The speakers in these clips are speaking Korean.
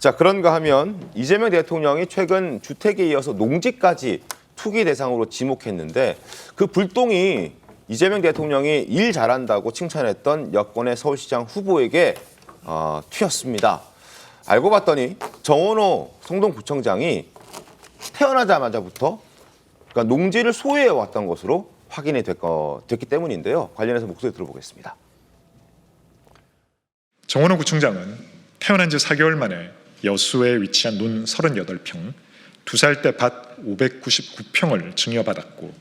자, 그런가 하면 이재명 대통령이 최근 주택에 이어서 농지까지 투기 대상으로 지목했는데 그 불똥이 이재명 대통령이 일 잘한다고 칭찬했던 여권의 서울시장 후보에게 튀었습니다. 알고 봤더니 정원호 성동구청장이 태어나자마자부터 그러니까 농지를 소유해 왔던 것으로 확인이 됐기 때문인데요. 관련해서 목소리 들어보겠습니다. 정원호 구청장은 태어난 지 4개월 만에 여수에 위치한 논 38평, 2살 때 밭 599평을 증여받았고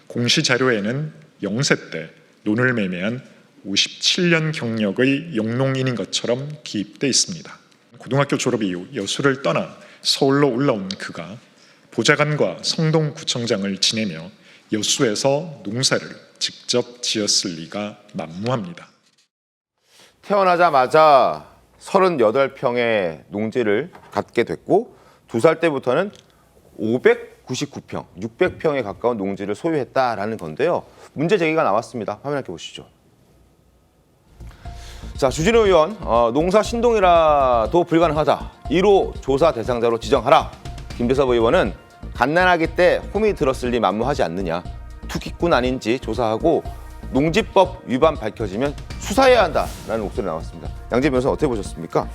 공시 자료에는 0세 때 논을 매매한 57년 경력의 영농인인 것처럼 기입돼 있습니다. 고등학교 졸업 이후 여수를 떠나 서울로 올라온 그가 보좌관과 성동구청장을 지내며 여수에서 농사를 직접 지었을 리가 만무합니다. 태어나자마자 38평의 농지를 갖게 됐고 2살 때부터는 599평, 600평에 가까운 농지를 소유했다라는 건데요. 문제 제기가 나왔습니다. 화면 함께 보시죠. 자, 주진우 의원, 농사 신동이라도 불가능하다. 1호 조사 대상자로 지정하라. 김대섭 의원은 갓난아기 때 홈이 들었을 리 만무하지 않느냐. 투기꾼 아닌지 조사하고 농지법 위반 밝혀지면 수사해야 한다라는 목소리 나왔습니다. 양재 변호사 어떻게 보셨습니까?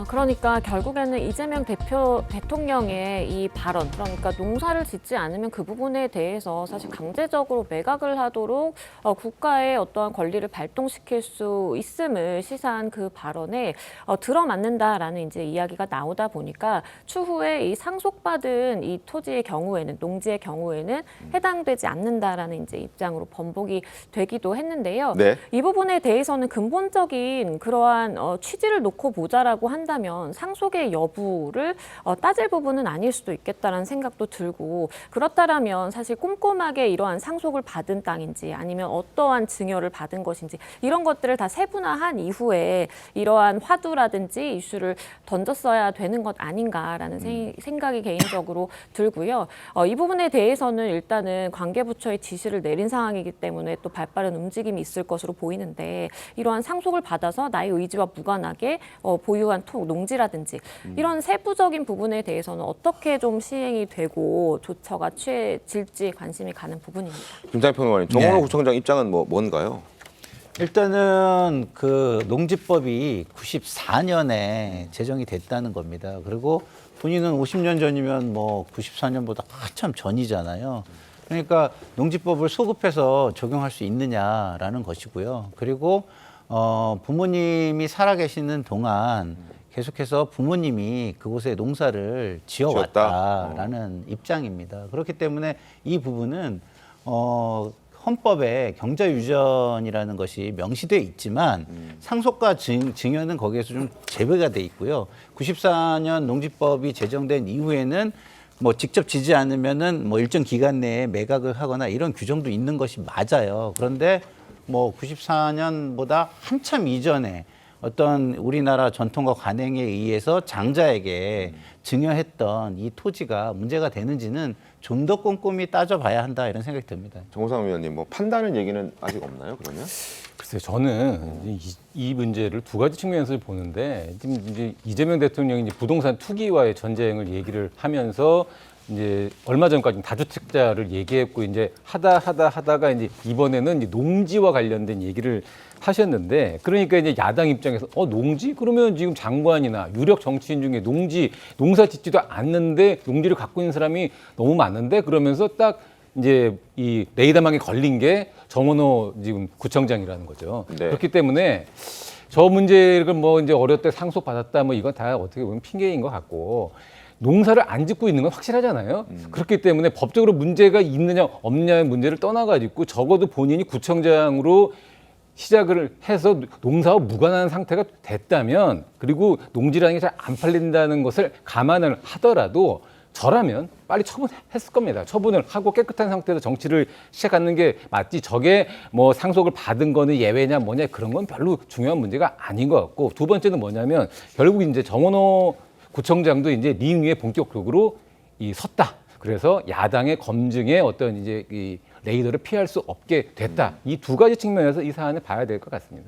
그러니까 결국에는 이재명 대통령의 이 발언, 그러니까 농사를 짓지 않으면 그 부분에 대해서 사실 강제적으로 매각을 하도록 국가의 어떠한 권리를 발동시킬 수 있음을 시사한 그 발언에 들어맞는다라는 이제 이야기가 나오다 보니까 추후에 이 상속받은 이 토지의 경우에는 농지의 경우에는 해당되지 않는다라는 이제 입장으로 번복이 되기도 했는데요. 네. 이 부분에 대해서는 근본적인 그러한 취지를 놓고 보자라고 한다면 상속의 여부를 따질 부분은 아닐 수도 있겠다라는 생각도 들고 그렇다라면 사실 꼼꼼하게 이러한 상속을 받은 땅인지 아니면 어떠한 증여를 받은 것인지 이런 것들을 다 세분화한 이후에 이러한 화두라든지 이슈를 던졌어야 되는 것 아닌가라는 생각이 개인적으로 들고요. 이 부분에 대해서는 일단은 관계부처의 지시를 내린 상황이기 때문에 또 발빠른 움직임이 있을 것으로 보이는데 이러한 상속을 받아서 나의 의지와 무관하게 보유한 농지라든지 이런 세부적인 부분에 대해서는 어떻게 좀 시행이 되고 조처가 취해질지 관심이 가는 부분입니다. 김장희 평론가님, 정원호 구청장 입장은 뭔가요? 일단은 그 농지법이 94년에 제정이 됐다는 겁니다. 그리고 본인은 50년 전이면 뭐 94년보다 한참 전이잖아요. 그러니까 농지법을 소급해서 적용할 수 있느냐라는 것이고요. 그리고 부모님이 살아계시는 동안 계속해서 부모님이 그곳에 농사를 지어왔다라는 입장입니다. 그렇기 때문에 이 부분은 헌법에 경자유전이라는 것이 명시되어 있지만 상속과 증여는 거기에서 좀 제외가 돼 있고요. 94년 농지법이 제정된 이후에는 뭐 직접 지지 않으면은 뭐 일정 기간 내에 매각을 하거나 이런 규정도 있는 것이 맞아요. 그런데 뭐 94년보다 한참 이전에 어떤 우리나라 전통과 관행에 의해서 장자에게 증여했던 이 토지가 문제가 되는지는 좀 더 꼼꼼히 따져봐야 한다 이런 생각이 듭니다. 정호상 의원님, 뭐 판단을 얘기는 아직 없나요? 그러면? 글쎄요, 저는 이 문제를 두 가지 측면에서 보는데 지금 이제 이재명 대통령이 이제 부동산 투기와의 전쟁을 얘기를 하면서 이제 얼마 전까지 다주택자를 얘기했고 이제 하다가 이제 이번에는 이제 농지와 관련된 얘기를 하셨는데 그러니까 이제 야당 입장에서 농지? 그러면 지금 장관이나 유력 정치인 중에 농사 짓지도 않는데 농지를 갖고 있는 사람이 너무 많은데 그러면서 딱 이제 이 레이더망에 걸린 게 정원호 지금 구청장이라는 거죠. 네. 그렇기 때문에 저 문제를 뭐 이제 어렸을 때 상속받았다 뭐 이건 다 어떻게 보면 핑계인 것 같고 농사를 안 짓고 있는 건 확실하잖아요. 그렇기 때문에 법적으로 문제가 있느냐 없느냐의 문제를 떠나가지고 적어도 본인이 구청장으로 시작을 해서 농사와 무관한 상태가 됐다면 그리고 농지라는 게 잘 안 팔린다는 것을 감안을 하더라도 저라면 빨리 처분했을 겁니다. 처분을 하고 깨끗한 상태에서 정치를 시작하는 게 맞지. 저게 뭐 상속을 받은 거는 예외냐 뭐냐 그런 건 별로 중요한 문제가 아닌 것 같고 두 번째는 뭐냐면 결국 이제 정원호 구청장도 이제 링 위에 본격적으로 섰다. 그래서 야당의 검증에 어떤 이제 이 레이더를 피할 수 없게 됐다. 이 두 가지 측면에서 이 사안을 봐야 될 것 같습니다.